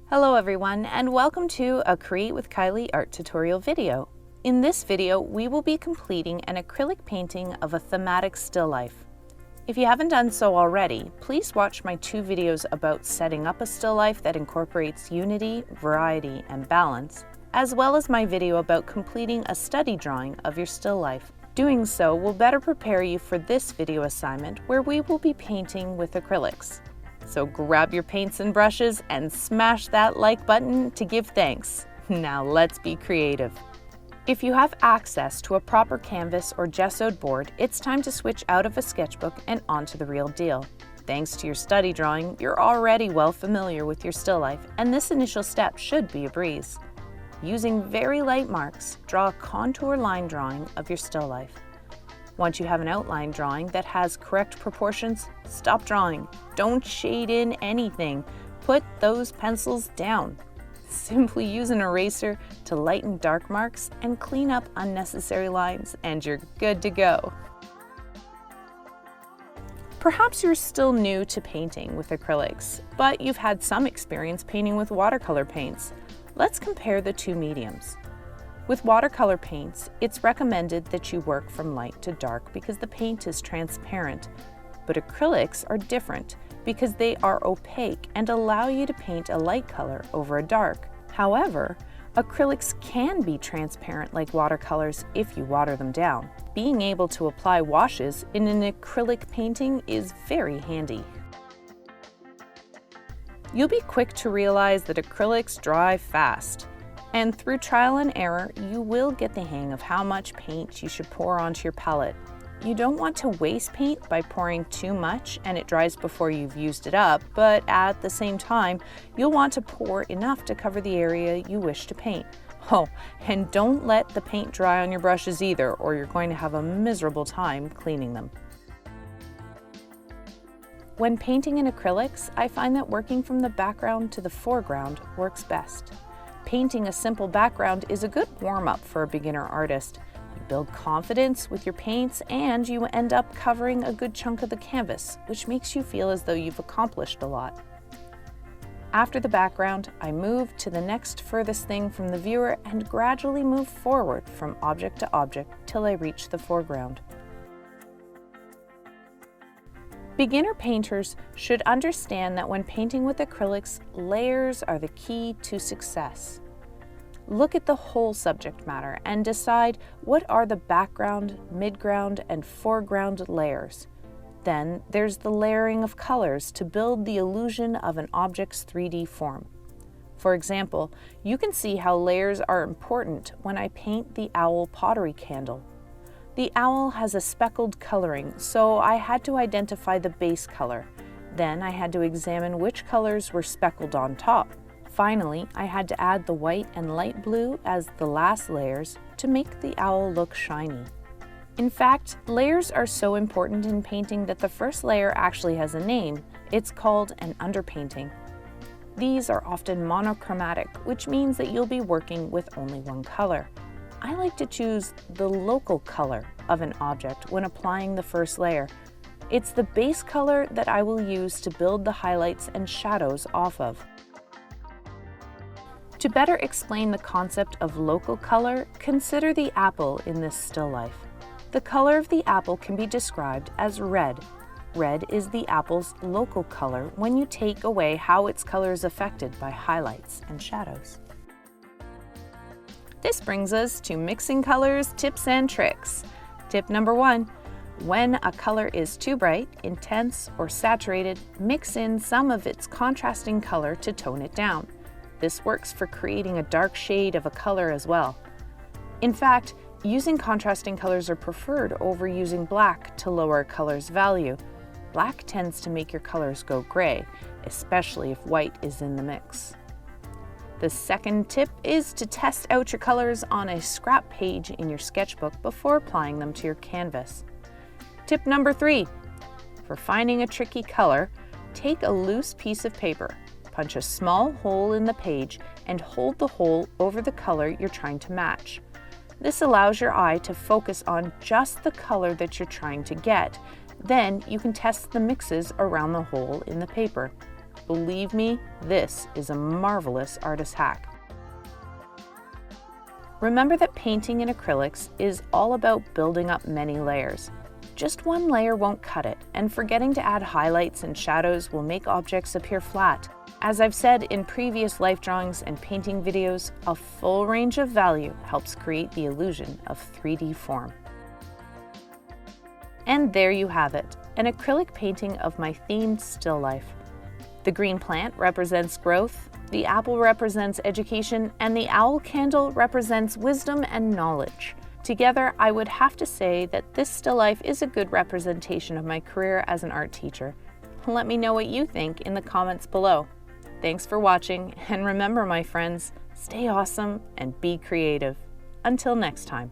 Hello everyone, and welcome to a Create with Kiely art tutorial video. In this video, we will be completing an acrylic painting of a thematic still life. If you haven't done so already, please watch my 2 videos about setting up a still life that incorporates unity, variety, and balance, as well as my video about completing a study drawing of your still life. Doing so will better prepare you for this video assignment where we will be painting with acrylics. So grab your paints and brushes and smash that like button to give thanks. Now let's be creative. If you have access to a proper canvas or gessoed board, it's time to switch out of a sketchbook and onto the real deal. Thanks to your study drawing, you're already well familiar with your still life, and this initial step should be a breeze. Using very light marks, draw a contour line drawing of your still life. Once you have an outline drawing that has correct proportions, stop drawing. Don't shade in anything. Put those pencils down. Simply use an eraser to lighten dark marks and clean up unnecessary lines, and you're good to go. Perhaps you're still new to painting with acrylics, but you've had some experience painting with watercolor paints. Let's compare the 2 mediums. With watercolor paints, it's recommended that you work from light to dark because the paint is transparent. But acrylics are different because they are opaque and allow you to paint a light color over a dark. However, acrylics can be transparent like watercolors if you water them down. Being able to apply washes in an acrylic painting is very handy. You'll be quick to realize that acrylics dry fast. And through trial and error, you will get the hang of how much paint you should pour onto your palette. You don't want to waste paint by pouring too much and it dries before you've used it up, but at the same time, you'll want to pour enough to cover the area you wish to paint. Oh, and don't let the paint dry on your brushes either, or you're going to have a miserable time cleaning them. When painting in acrylics, I find that working from the background to the foreground works best. Painting a simple background is a good warm-up for a beginner artist. You build confidence with your paints and you end up covering a good chunk of the canvas, which makes you feel as though you've accomplished a lot. After the background, I move to the next furthest thing from the viewer and gradually move forward from object to object till I reach the foreground. Beginner painters should understand that when painting with acrylics, layers are the key to success. Look at the whole subject matter and decide what are the background, midground, and foreground layers. Then there's the layering of colors to build the illusion of an object's 3D form. For example, you can see how layers are important when I paint the owl pottery candle. The owl has a speckled coloring, so I had to identify the base color. Then I had to examine which colors were speckled on top. Finally, I had to add the white and light blue as the last layers to make the owl look shiny. In fact, layers are so important in painting that the first layer actually has a name. It's called an underpainting. These are often monochromatic, which means that you'll be working with only one color. I like to choose the local color of an object when applying the first layer. It's the base color that I will use to build the highlights and shadows off of. To better explain the concept of local color, consider the apple in this still life. The color of the apple can be described as red. Red is the apple's local color when you take away how its color is affected by highlights and shadows. This brings us to mixing colors, tips and tricks. Tip number 1, when a color is too bright, intense, or saturated, mix in some of its contrasting color to tone it down. This works for creating a dark shade of a color as well. In fact, using contrasting colors are preferred over using black to lower a color's value. Black tends to make your colors go gray, especially if white is in the mix. The second tip is to test out your colors on a scrap page in your sketchbook before applying them to your canvas. Tip number 3, for finding a tricky color, take a loose piece of paper, punch a small hole in the page, and hold the hole over the color you're trying to match. This allows your eye to focus on just the color that you're trying to get. Then you can test the mixes around the hole in the paper. Believe me, this is a marvelous artist hack. Remember that painting in acrylics is all about building up many layers. Just one layer won't cut it, and forgetting to add highlights and shadows will make objects appear flat. As I've said in previous life drawings and painting videos, a full range of value helps create the illusion of 3D form. And there you have it, an acrylic painting of my themed still life. The green plant represents growth, the apple represents education, and the owl candle represents wisdom and knowledge. Together, I would have to say that this still life is a good representation of my career as an art teacher. Let me know what you think in the comments below. Thanks for watching, and remember, my friends, stay awesome and be creative. Until next time.